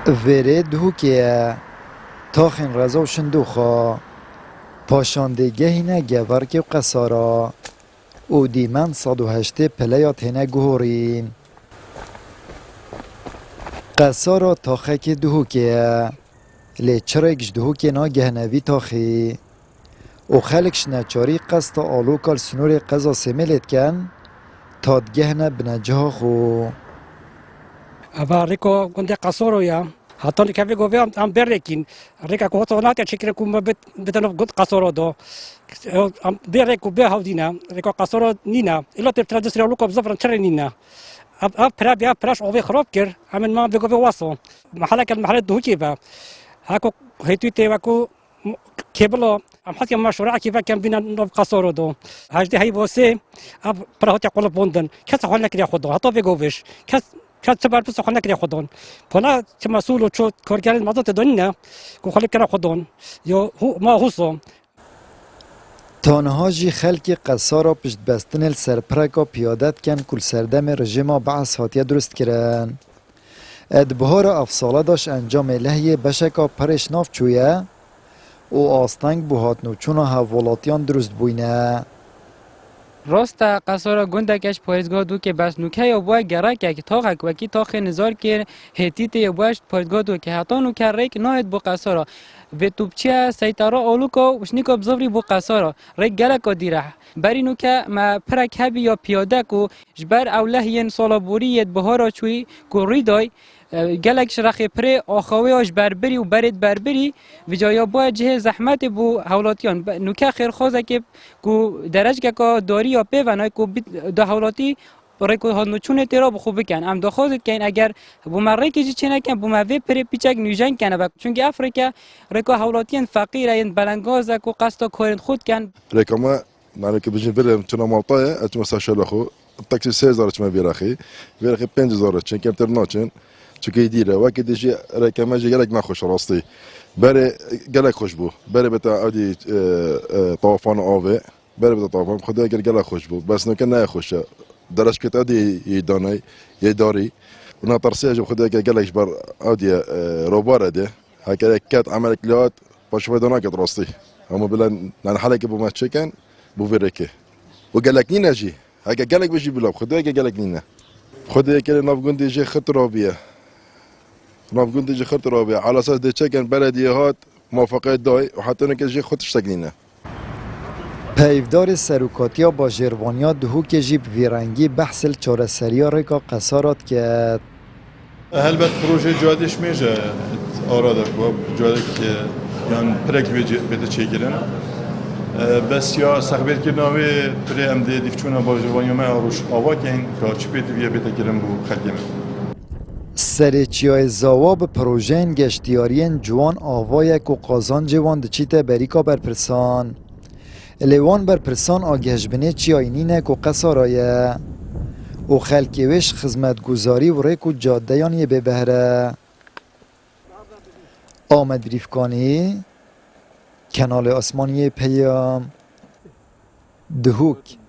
وره دهو که تاخن رزا و شندوخا پاشاندگه هینه گورک و قصارا او دیمن 108 پلیات هینه گهورین قصارا تاخه که دهو که لی چرکش دهو که نا گهنوی تاخی او خلقش نچاری قصد آلو کال سنور قضا سمیلت کن تاد گهنه بنجه خو اما ریکو گنده قصورو یا حتی که بگو بیام ام برکین ریکا کو تو نات چکر کو بدن گند قصورو دو ام برکو به هاودینا ریکا قصورو نینا الا تر دسر لوکو بزفر چر نینا اب پرا بیا پراش او خراب کر امن ما بگو واسو محلك المحل دوكي با هاكو هيتو تيواكو كيبلو ام حتى مشروع كيف كان بينا قصورو دو هاجدي هاي بوسي اب براهوت يقول بوندن كاس خلنا كده خدو حتى بيجوفش كاس تبار بس خلنا كده خدون فلا مسؤول شو كورجال ما تدوننا كو خلي كده خدون يو هو ما هوسو تانها جی خلق قصارا پشت بستن السرپرکا پیادت کن کل سردم رژیما بعث هاتیه درست کرن ادبهار افساله داشت انجام لحیه بشکا پرش ناف چویه او آستنگ بو هاتنو چونا حوالاتیان درست بوینه راست قصارا گندکش پایزگاه دو که بس نوکه یا باید گره که تاقک وکی تاق نزار که هتیت یا باید پایزگاه دو که حتی نوکه ریک ناید با قصارا و توبچه سیطره آلوکا وشنیکا بزاوری با قصارا ریک گلکا دیره بری نوکه ما پرک هبی یا پیاده کو جبر اولهین سالابوریت بهارا چوی کو ریدای گلک شرخ پره آخوی آش بربری و برد بربری و جایا باید جه زحمت بو حولاتیان نوکه خیرخوازه که درج که داری یا پی و نای که ده حولاتی برای که ها نوچونه تیرا بخوب بکن ام دخوازت کن اگر بو مره که جی چه نکن بو موی پره پیچک نیوژن کنه چونکه افریقا ریکا حولاتیان فقیره این بلنگازه که قصد کارن خود کن ریکا ما معنی که بجین برم چنا مالطایه اتما ساشل خو تاکسی 3000 چما بیراخی 5000 چون کم تر ناچن چون دیره وقتی دیجی ریکا ما جی گلک نخوش راستی بره گلک خوش بو بره بتا عادی طوفان آوه بره بتا طوفان خدا گلک خوش بو بس نکن نه خوشه درش کت عادی یدانای یداری و نترسیج خدا گلکش بر عادی روباره ده هکر کت عمل کلیات باش فدانا کت راستی اما بلن لان حالك بو ما تشيكن بو فيريكي وقالك نينا جي هكا قالك بيجي بلا خذ هيك قالك نينا خذ هيك نافقوندي جي خط رابيه نافقوندي جي خط رابيه على اساس دي تشيكن بلديات موافقات داي وحتى انك جي خط اشتغلينا پیفدار سروکاتیا با جروانیا دهو که جیب ویرنگی بحث چارەسەرییا ریکا قصارات کرد هلبت پروژه جادش میشه آراده کو جاده که یان پرک بده چیگیرن بس یا سخبر کردناوی پری ام دی دیفچونا با جوانی ما روش آوا کن که چپیت بیا بده گیرن بو خلیم سرچیای زواب پروژین گشتیارین جوان آوای کو قازان جوان دچیته بریکا برپرسان لیوان برپرسان آگهجبنه چیاینینه کو قصارایه و خلکیوش خدمتگزاری و ریکو جاده یانی به بهره آمد بریفکانی کانال آسمانی پیام دهوک